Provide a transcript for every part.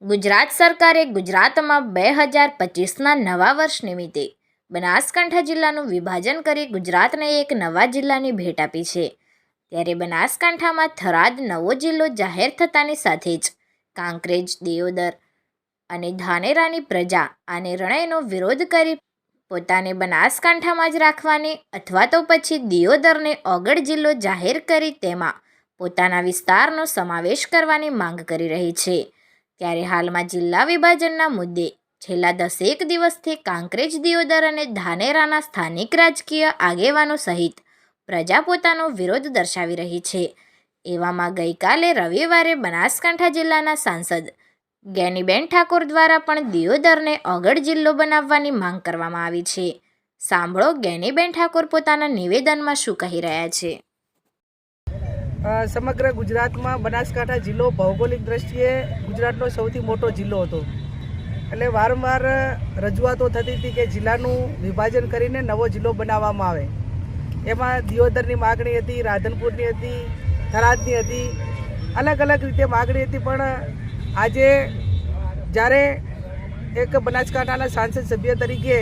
ગુજરાત સરકારે ગુજરાતમાં 2025ના નવા વર્ષ નિમિત્તે બનાસકાંઠા જિલ્લાનું વિભાજન કરી ગુજરાતને એક નવા જિલ્લાની ભેટ આપી છે. ત્યારે બનાસકાંઠામાં થરાદ નવો જિલ્લો જાહેર થતાની સાથે જ કાંકરેજ, દિયોદર અને ધાનેરાની પ્રજા આ નિર્ણયનો વિરોધ કરી પોતાને બનાસકાંઠામાં જ રાખવાની અથવા તો પછી દિયોદરને ઓગળ જિલ્લો જાહેર કરી તેમાં પોતાના વિસ્તારનો સમાવેશ કરવાની માંગ કરી રહી છે. ત્યારે હાલમાં જિલ્લા વિભાજનના મુદ્દે છેલ્લા 10 દિવસથી કાંકરેજ, દિયોદર અને ધાનેરાના સ્થાનિક રાજકીય આગેવાનો સહિત પ્રજા પોતાનો વિરોધ દર્શાવી રહી છે. એવામાં ગઈકાલે રવિવારે બનાસકાંઠા જિલ્લાના સાંસદ ગેનીબેન ઠાકોર દ્વારા પણ દિયોદરને ઓગળ જિલ્લો બનાવવાની માંગ કરવામાં આવી છે. સાંભળો ગેનીબેન ઠાકોર પોતાના નિવેદનમાં શું કહી રહ્યા છે. સમગ્ર ગુજરાતમાં બનાસકાંઠા જિલ્લો ભૌગોલિક દ્રષ્ટિએ ગુજરાતનો સૌથી મોટો જિલ્લો હતો. એટલે વારંવાર રજૂઆતો થતી હતી કે જિલ્લાનું વિભાજન કરીને નવો જિલ્લો બનાવવામાં આવે. એમાં દિયોદરની માગણી હતી, રાધનપુરની હતી, થરાદની હતી, અલગ અલગ રીતે માગણી હતી. પણ આજે જ્યારે એક બનાસકાંઠાના સાંસદ સભ્ય તરીકે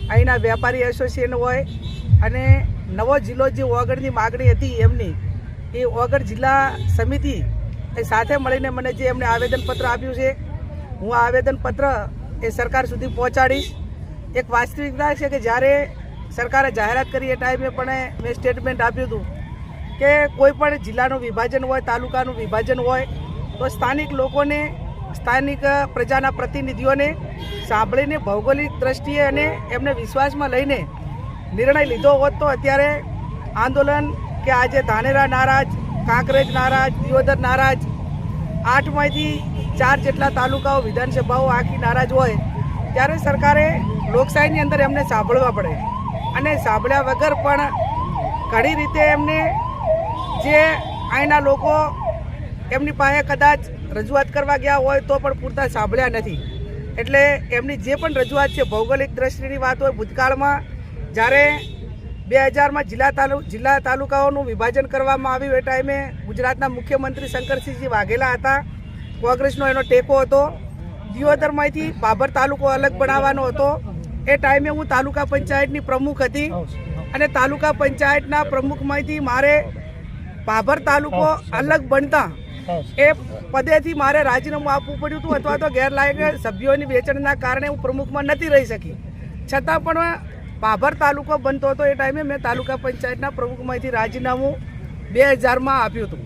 અહીંના વેપારી એસોસિએશન હોય અને નવો જિલ્લો જે ઓગળની માગણી હતી એમની એ ઓગળ જિલ્લા સમિતિ એ સાથે મળીને મને જે એમને આવેદનપત્ર આપ્યું છે, હું આ આવેદનપત્ર એ સરકાર સુધી પહોંચાડીશ. એક વાસ્તવિકતા છે કે જ્યારે સરકારે જાહેરાત કરી એ ટાઈમે પણ મેં સ્ટેટમેન્ટ આપ્યું હતું કે કોઈ પણ જિલ્લાનું વિભાજન હોય, તાલુકાનું વિભાજન હોય તો સ્થાનિક લોકોને, સ્થાનિક પ્રજાના પ્રતિનિધિઓને સાંભળીને ભૌગોલિક દ્રષ્ટિએ અને એમને વિશ્વાસમાં લઈને નિર્ણય લીધો હોત તો અત્યારે આંદોલન કે આજે ધાનેરા નારાજ, કાંકરેજ નારાજ, દિયોદર નારાજ, 8માંથી 4 જેટલા તાલુકાઓ, વિધાનસભાઓ આખી નારાજ હોય ત્યારે સરકારે લોકશાહીની અંદર એમને સાંભળવા પડે. અને સાંભળ્યા વગર પણ ઘણી રીતે એમને જે અહીંના લોકો એમની પાસે કદાચ રજૂઆત કરવા ગયા હોય તો પણ પૂરતા સાંભળ્યા નથી. એટલે એમની જે પણ રજૂઆત છે, ભૌગોલિક દ્રષ્ટિની વાત હોય, ભૂતકાળમાં જ્યારે 2000માં જિલ્લા તાલુકાઓનું વિભાજન કરવામાં આવ્યું એ ટાઈમે ગુજરાતના મુખ્યમંત્રી શંકરસિંહજી વાઘેલા હતા. કોંગ્રેસનો એનો ટેકો હતો. દિયોદરમાંથી બાબર તાલુકો અલગ બનાવવાનો હતો. એ ટાઈમે હું તાલુકા પંચાયતની પ્રમુખ હતી અને તાલુકા પંચાયતના પ્રમુખમાંથી મારે બાબર તાલુકો અલગ બનતા એ પદેથી મારે રાજીનામું આપવું પડ્યું હતું અથવા તો ગેરલાયક સભ્યોની વેચણના કારણે હું પ્રમુખમાં નથી રહી શકી. છતાં પણ બાબર તાલુકો બનતો હતો એ ટાઈમે મેં તાલુકા પંચાયતના પ્રમુખમાંથી રાજીનામું 2000માં આપ્યું હતું.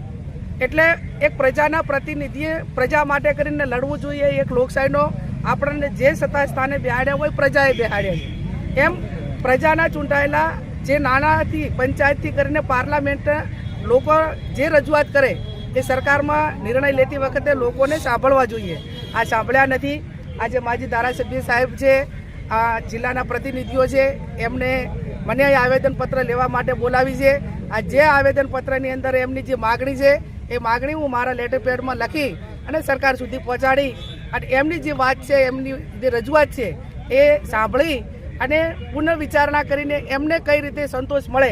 એટલે એક પ્રજાના પ્રતિનિધિએ પ્રજા માટે કરીને લડવું જોઈએ. એક લોકશાહીનો આપણને જે સત્તા સ્થાને બેહાડ્યા હોય પ્રજાએ બેહાડ્યા છે. એમ પ્રજાના ચૂંટાયેલા જે નાનાથી પંચાયતથી કરીને પાર્લામેન્ટ લોકો જે રજૂઆત કરે એ સરકારમાં નિર્ણય લેતી વખતે લોકોને સાંભળવા જોઈએ. આ સાંભળ્યા નથી. આજે માજી ધારાસભ્ય સાહેબ છે, આ જિલ્લાના પ્રતિનિધિઓ છે, એમને મને અહીં આવેદનપત્ર લેવા માટે બોલાવી છે. આ જે આવેદનપત્રની અંદર એમની જે માગણી છે એ માગણી હું મારા લેટર પેડમાં લખી અને સરકાર સુધી પહોંચાડી અને એમની જે વાત છે, એમની જે રજૂઆત છે એ સાંભળી અને પુનર્વિચારણા કરીને એમને કઈ રીતે સંતોષ મળે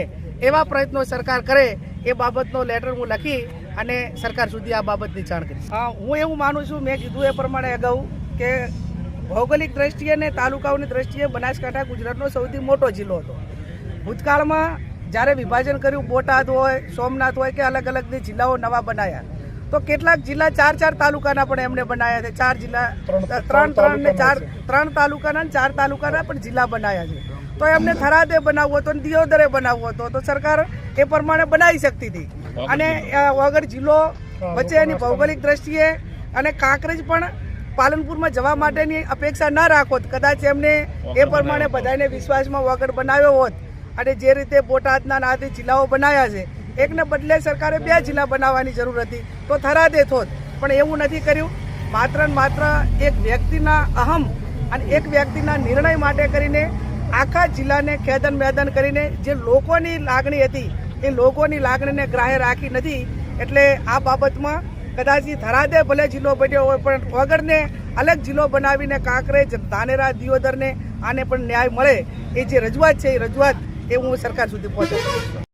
એવા પ્રયત્નો સરકાર કરે એ બાબતનો લેટર હું લખી અને સરકાર સુધી આ બાબતની જાણ કરીશ. હું એવું માનું છું, મેં કીધું એ પ્રમાણે અગાઉ કે ભૌગોલિક દ્રષ્ટિએ અને તાલુકાઓની દ્રષ્ટિએ બનાસકાંઠા ગુજરાતનો સૌથી મોટો જિલ્લો હતો. ભૂતકાળમાં જ્યારે વિભાજન કર્યું, બોટાદ હોય, સોમનાથ હોય કે અલગ અલગ જિલ્લાઓ નવા બનાવ્યા તો કેટલાક જિલ્લા 4 તાલુકાના પણ એમને બનાવ્યા છે. 4 જિલ્લા, 3 તાલુકાના અને 4 તાલુકાના પણ જિલ્લા બનાવ્યા છે. તો એમને થરાદે બનાવવો હતો, દિયોદરે બનાવવો હતો તો સરકાર એ પ્રમાણે બનાવી શકતી હતી. અને ઓગળ જિલ્લો વચ્ચે એની ભૌગોલિક દ્રષ્ટિએ અને કાંકરેજ પણ પાલનપુરમાં જવા માટેની અપેક્ષા ન રાખોત, કદાચ એમને એ પ્રમાણે બધાને વિશ્વાસમાં વગર બનાવ્યો હોત અને જે રીતે બોટાદના નાથી જિલ્લાઓ બનાવ્યા છે એકને બદલે સરકારે 2 જિલ્લા બનાવવાની જરૂર હતી તો થરાદે થોત. પણ એવું નથી કર્યું. માત્ર ને માત્ર એક વ્યક્તિના અહમ અને એક વ્યક્તિના નિર્ણય માટે કરીને આખા જિલ્લાને ખેદન મેદન કરીને જે લોકોની લાગણી હતી એ લોકોની લાગણીને ગ્રાહ્ય રાખી નથી. એટલે આ બાબતમાં કદાચ થરાદે ભલે જિલ્લો બન્યો હોય પણ ઓગળને અલગ જિલ્લો બનાવીને કાંકરેજ, ધાનેરા, દિયોદરને આને પણ ન્યાય મળે એ જે રજૂઆત છે એ રજૂઆત એ હું સરકાર સુધી પહોંચાડું છું.